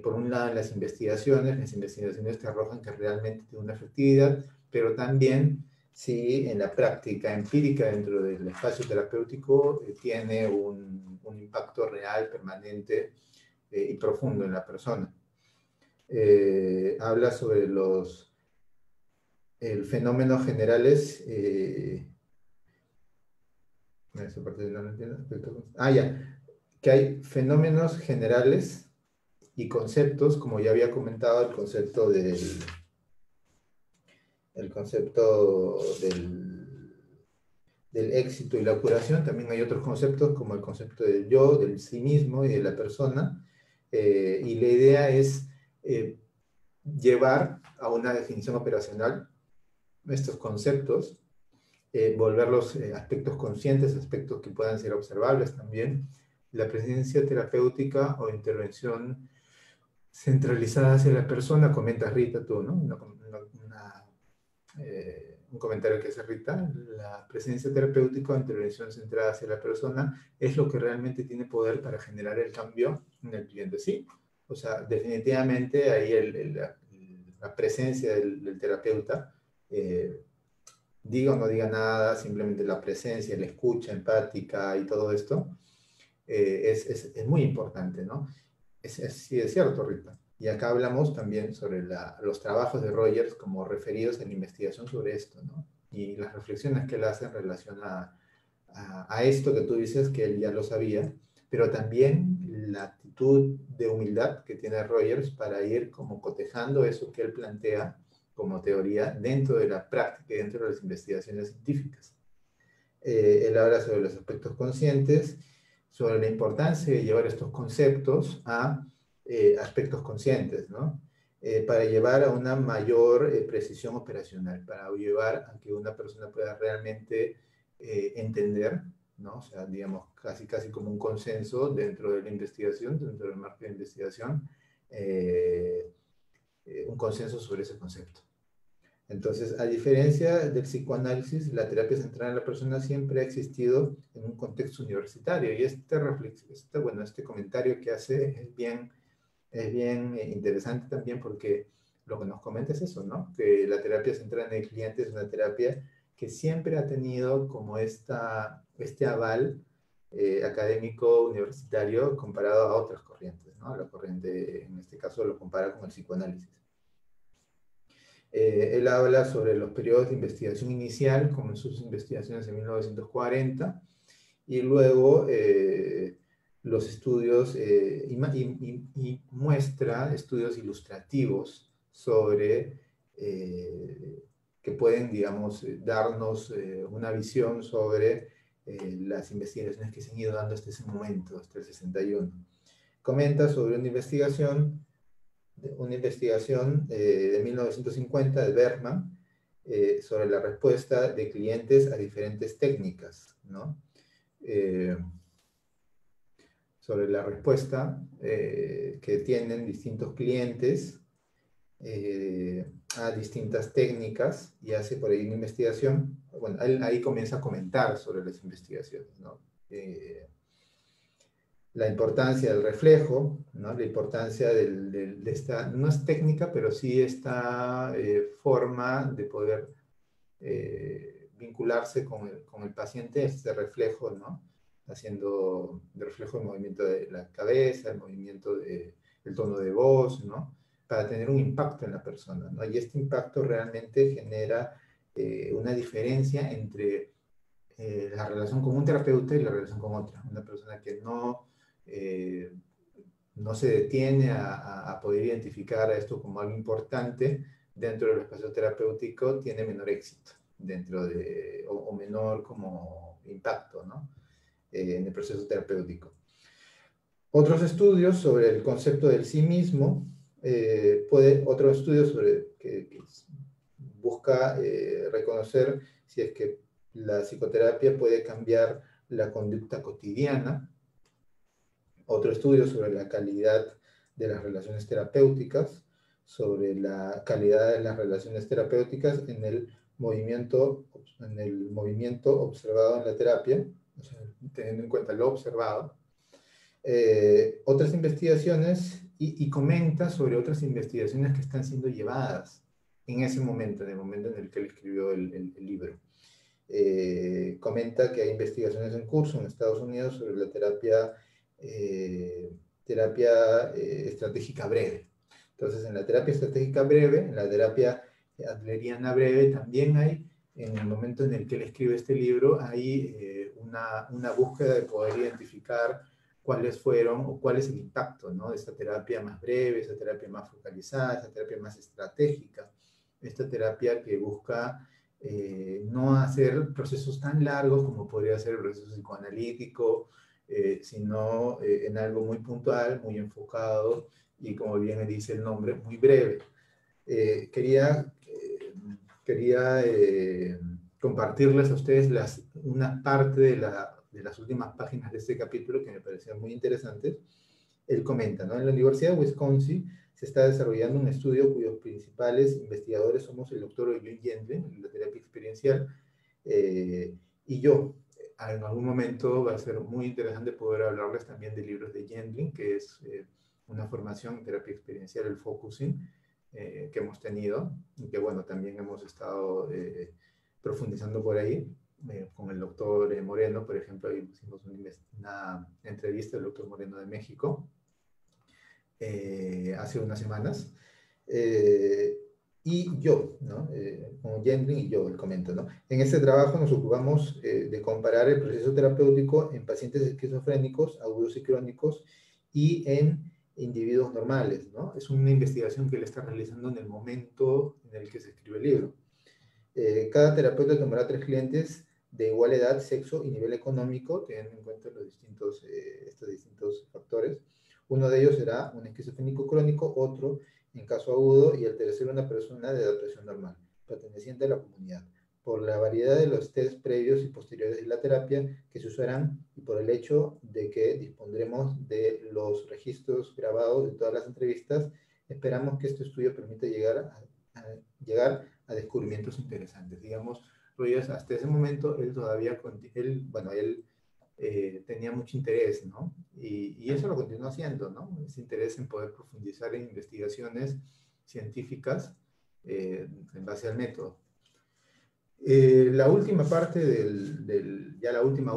por un lado, las investigaciones te arrojan que realmente tiene una efectividad, pero también si en la práctica empírica dentro del espacio terapéutico tiene un impacto real, permanente y profundo en la persona. Habla sobre el fenómenos generales. Esa parte no la entiendo. Ya. Que hay fenómenos generales y conceptos, como ya había comentado, el concepto del éxito y la curación. También hay otros conceptos como el concepto del yo, del sí mismo y de la persona. Y la idea es llevar a una definición operacional estos conceptos, volverlos aspectos conscientes, aspectos que puedan ser observables también. La presencia terapéutica o intervención centralizada hacia la persona, comenta Rita tú, ¿no? Un comentario que hace Rita: la presencia terapéutica o intervención centrada hacia la persona es lo que realmente tiene poder para generar el cambio en el cliente. Sí, o sea, definitivamente ahí la presencia del terapeuta, diga o no diga nada, simplemente la presencia, la escucha empática y todo esto es muy importante, ¿no? Sí, es cierto, Rita. Y acá hablamos también sobre los trabajos de Rogers como referidos en la investigación sobre esto, ¿no? Y las reflexiones que él hace en relación a esto que tú dices que él ya lo sabía, pero también la actitud de humildad que tiene Rogers para ir como cotejando eso que él plantea como teoría dentro de la práctica y dentro de las investigaciones científicas. Él habla sobre los aspectos conscientes, sobre la importancia de llevar estos conceptos a aspectos conscientes, ¿no? Para llevar a una mayor precisión operacional, para llevar a que una persona pueda realmente entender, ¿no? O sea, digamos, casi como un consenso dentro de la investigación, dentro del marco de investigación, un consenso sobre ese concepto. Entonces, a diferencia del psicoanálisis, la terapia centrada en la persona siempre ha existido en un contexto universitario, y este comentario que hace es bien interesante también, porque lo que nos comenta es eso, ¿no? Que la terapia centrada en el cliente es una terapia que siempre ha tenido como este aval académico universitario comparado a otras corrientes, ¿no? La corriente, en este caso, lo compara con el psicoanálisis. Él habla sobre los periodos de investigación inicial, comenzó sus investigaciones en 1940, y luego los estudios, y muestra estudios ilustrativos sobre, que pueden, digamos, darnos una visión sobre las investigaciones que se han ido dando hasta ese momento, hasta el 61. Comenta sobre una investigación de 1950 de Bergman sobre la respuesta de clientes a diferentes técnicas, ¿no? Sobre la respuesta que tienen distintos clientes a distintas técnicas, y hace por ahí una investigación. Bueno, él ahí comienza a comentar sobre las investigaciones, ¿no? La importancia del reflejo, ¿no? La importancia de esta, no es técnica, pero sí esta forma de poder vincularse con el paciente, este reflejo, ¿no? Haciendo de reflejo el movimiento de la cabeza, el movimiento el tono de voz, ¿no? Para tener un impacto en la persona, ¿no? Y este impacto realmente genera una diferencia entre la relación con un terapeuta y la relación con otra. Una persona que no se detiene a poder identificar a esto como algo importante dentro del espacio terapéutico tiene menor éxito dentro de, o menor como impacto, ¿no? En el proceso terapéutico. Otros estudios sobre el concepto del sí mismo, otro estudio que busca reconocer si es que la psicoterapia puede cambiar la conducta cotidiana. Otro estudio sobre la calidad de las relaciones terapéuticas, sobre la calidad de las relaciones terapéuticas en el movimiento observado en la terapia, o sea, teniendo en cuenta lo observado. Otras investigaciones, y comenta sobre otras investigaciones que están siendo llevadas en ese momento, en el momento en el que él escribió el libro. Comenta que hay investigaciones en curso en Estados Unidos sobre la terapia estratégica breve. Entonces, en la terapia estratégica breve, en la terapia adleriana breve, también hay, en el momento en el que él escribe este libro, hay una búsqueda de poder identificar cuáles fueron o cuál es el impacto, ¿no? De esta terapia más breve, esta terapia más focalizada, esta terapia más estratégica, esta terapia que busca no hacer procesos tan largos como podría ser el proceso psicoanalítico, sino en algo muy puntual, muy enfocado y, como bien dice el nombre, muy breve. Quería compartirles a ustedes una parte de las últimas páginas de este capítulo que me parecían muy interesantes. Él comenta, ¿no? En la Universidad de Wisconsin se está desarrollando un estudio cuyos principales investigadores somos el doctor John Gendlin, en la terapia experiencial, y yo. En algún momento va a ser muy interesante poder hablarles también de libros de Gendlin, que es una formación en terapia experiencial, el focusing, que hemos tenido, y que, bueno, también hemos estado profundizando por ahí, con el doctor Moreno, por ejemplo. Ahí hicimos una entrevista del doctor Moreno de México hace unas semanas, y yo, ¿no? Como Gendlin y yo, el comento, ¿no? En este trabajo nos ocupamos de comparar el proceso terapéutico en pacientes esquizofrénicos, agudos y crónicos, y en individuos normales, ¿no? Es una investigación que él está realizando en el momento en el que se escribe el libro. Cada terapeuta tomará 3 clientes de igual edad, sexo y nivel económico, teniendo en cuenta estos distintos factores. Uno de ellos será un esquizofrénico crónico, otro en caso agudo, y el tercero una persona de depresión normal, perteneciente a la comunidad. Por la variedad de los test previos y posteriores de la terapia que se usarán y por el hecho de que dispondremos de los registros grabados de todas las entrevistas, esperamos que este estudio permita llegar a descubrimientos interesantes. Digamos, Rogers, hasta ese momento, él tenía mucho interés, ¿no? Y eso lo continuó haciendo, ¿no? Ese interés en poder profundizar en investigaciones científicas en base al método. La última parte ya la última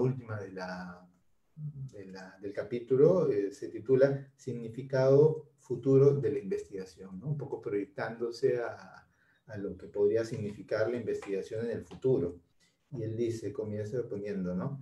del capítulo se titula Significado futuro de la investigación, ¿no? Un poco proyectándose a lo que podría significar la investigación en el futuro. Y él comienza poniendo, ¿no?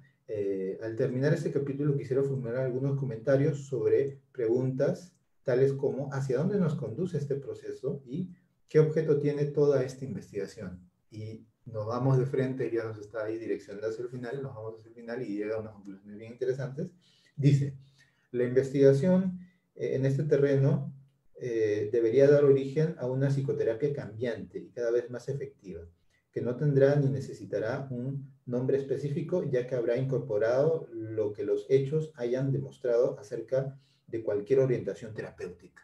Al terminar este capítulo quisiera formular algunos comentarios sobre preguntas tales como ¿hacia dónde nos conduce este proceso? Y ¿qué objeto tiene toda esta investigación? Y nos vamos de frente, ya nos está ahí direccionando hacia el final, nos vamos hacia el final y llega a unas conclusiones bien interesantes. Dice, la investigación en este terreno debería dar origen a una psicoterapia cambiante y cada vez más efectiva, que no tendrá ni necesitará un nombre específico, ya que habrá incorporado lo que los hechos hayan demostrado acerca de cualquier orientación terapéutica.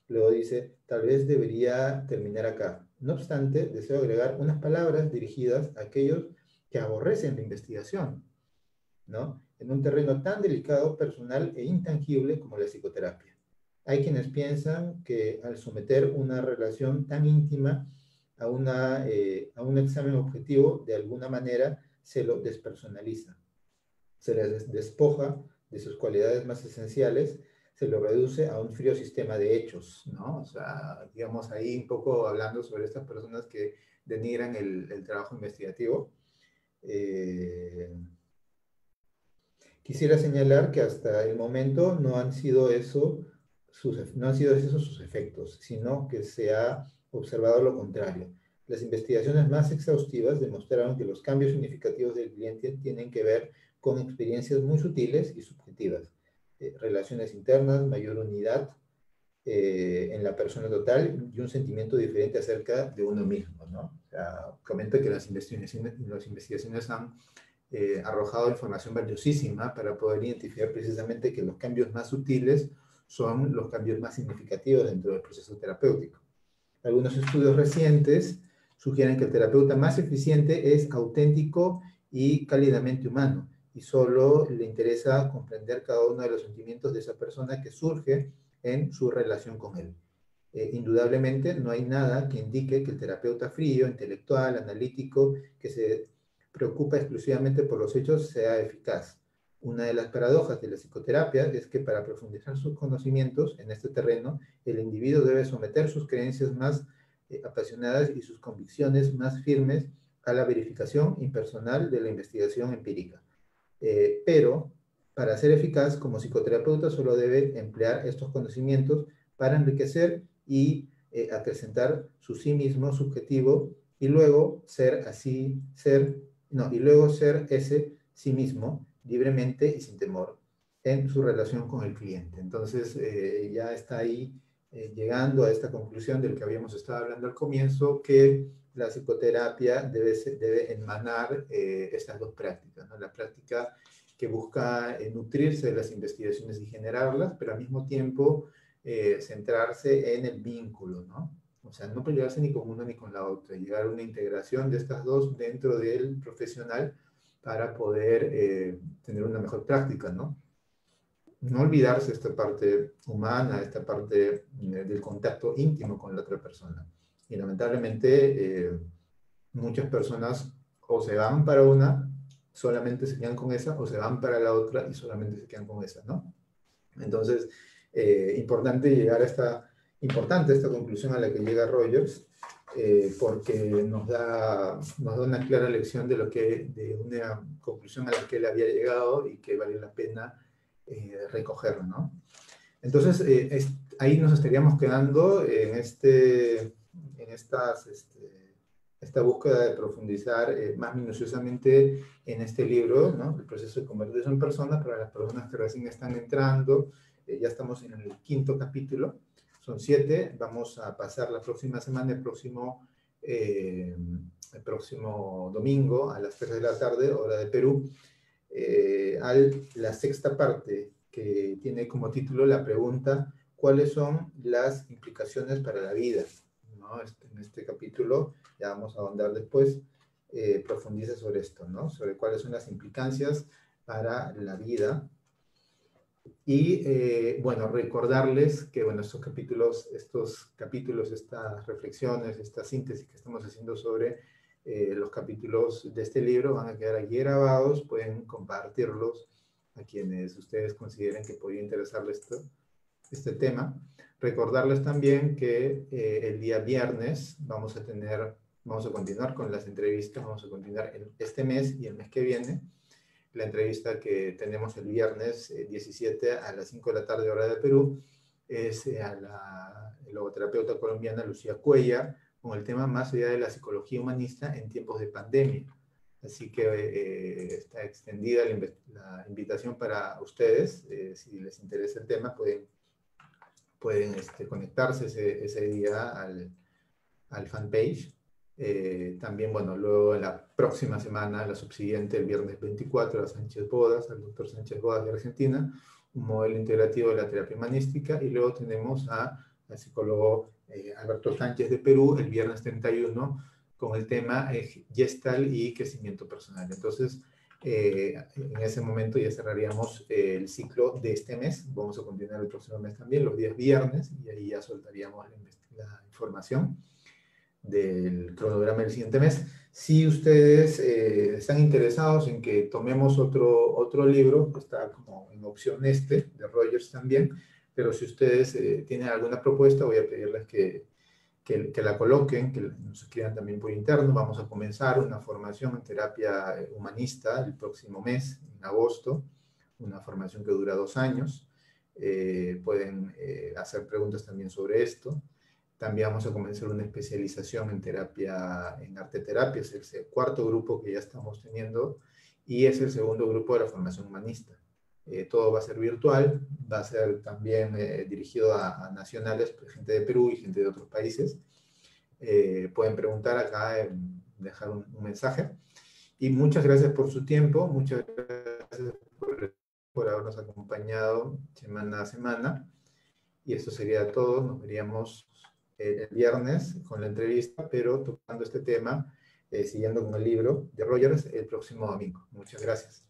Luego dice, tal vez debería terminar acá. No obstante, deseo agregar unas palabras dirigidas a aquellos que aborrecen la investigación, ¿no? En un terreno tan delicado, personal e intangible como la psicoterapia. Hay quienes piensan que al someter una relación tan íntima a un examen objetivo, de alguna manera se lo despersonaliza, se les despoja de sus cualidades más esenciales, se lo reduce a un frío sistema de hechos, ¿no? O sea, digamos ahí un poco hablando sobre estas personas que denigran el trabajo investigativo. Quisiera señalar que hasta el momento no han sido esos sus efectos, sino que se ha observado lo contrario. Las investigaciones más exhaustivas demostraron que los cambios significativos del cliente tienen que ver con experiencias muy sutiles y subjetivas, relaciones internas, mayor unidad en la persona total y un sentimiento diferente acerca de uno mismo, ¿no? O sea, comenta que las investigaciones han arrojado información valiosísima para poder identificar precisamente que los cambios más sutiles son los cambios más significativos dentro del proceso terapéutico. Algunos estudios recientes sugieren que el terapeuta más eficiente es auténtico y cálidamente humano, y solo le interesa comprender cada uno de los sentimientos de esa persona que surge en su relación con él. Indudablemente no hay nada que indique que el terapeuta frío, intelectual, analítico, que se preocupa exclusivamente por los hechos, sea eficaz. Una de las paradojas de la psicoterapia es que para profundizar sus conocimientos en este terreno, el individuo debe someter sus creencias más apasionadas y sus convicciones más firmes a la verificación impersonal de la investigación empírica. Pero para ser eficaz como psicoterapeuta solo debe emplear estos conocimientos para enriquecer y acrecentar su sí mismo subjetivo y luego ser ese sí mismo libremente y sin temor en su relación con el cliente. Entonces ya está ahí llegando a esta conclusión del que habíamos estado hablando al comienzo, que la psicoterapia debe emanar estas dos prácticas, ¿no? La práctica que busca nutrirse de las investigaciones y generarlas, pero al mismo tiempo centrarse en el vínculo, ¿no? O sea, no pelearse ni con una ni con la otra, llegar a una integración de estas dos dentro del profesional para poder tener una mejor práctica, ¿no? No olvidarse esta parte humana, esta parte del contacto íntimo con la otra persona. Y lamentablemente muchas personas o se van para una, solamente se quedan con esa, o se van para la otra y solamente se quedan con esa, ¿no? Entonces, importante esta conclusión a la que llega Rogers, porque nos da una clara lección de una conclusión a la que él había llegado y que vale la pena recogerlo, ¿no? Entonces, ahí nos estaríamos quedando en esta búsqueda de profundizar más minuciosamente en este libro, ¿no? El proceso de convertirse en persona para las personas que recién están entrando. Ya estamos en el 5º capítulo, son 7. Vamos a pasar la próxima semana, el próximo domingo a las 3 de la tarde, hora de Perú, a la 6ª parte, que tiene como título la pregunta: ¿cuáles son las implicaciones para la vida? ¿No? En este capítulo, ya vamos a ahondar después, profundiza sobre esto, ¿no? Sobre cuáles son las implicancias para la vida. Y bueno, recordarles que bueno, estos capítulos, estas reflexiones, esta síntesis que estamos haciendo sobre los capítulos de este libro van a quedar aquí grabados. Pueden compartirlos a quienes ustedes consideren que podría interesarles este tema. Recordarles también que el día viernes vamos a continuar con las entrevistas, vamos a continuar este mes y el mes que viene. La entrevista que tenemos el viernes 17 a las 5 de la tarde, hora de Perú, es a la logoterapeuta colombiana Lucía Cuellar, con el tema más allá de la psicología humanista en tiempos de pandemia. Así que está extendida la invitación para ustedes. Si les interesa el tema, pueden conectarse ese día al fanpage. También, bueno, luego en la próxima semana, la subsiguiente, el viernes 24, a Sánchez Bodas, al doctor Sánchez Bodas de Argentina, un modelo integrativo de la terapia humanística. Y luego tenemos al psicólogo Alberto Sánchez de Perú, el viernes 31, con el tema Gestalt y crecimiento personal. Entonces, en ese momento ya cerraríamos el ciclo de este mes. Vamos a continuar el próximo mes también, los días viernes, y ahí ya soltaríamos la información del cronograma del siguiente mes. Si ustedes están interesados en que tomemos otro libro, está como en opción de Rogers también, pero si ustedes tienen alguna propuesta, voy a pedirles que la coloquen, que nos escriban también por interno. Vamos a comenzar una formación en terapia humanista el próximo mes, en agosto, una formación que dura 2 años. Pueden hacer preguntas también sobre esto. También vamos a comenzar una especialización en terapia, en arte terapia, es el 4º grupo que ya estamos teniendo, y es el 2º grupo de la formación humanista. Todo va a ser virtual, va a ser también dirigido a nacionales, gente de Perú y gente de otros países. Pueden preguntar acá, dejar un mensaje. Y muchas gracias por su tiempo, muchas gracias por habernos acompañado semana a semana. Y eso sería todo. Nos veríamos el viernes con la entrevista, pero tocando este tema, siguiendo con el libro de Rogers, el próximo domingo. Muchas gracias.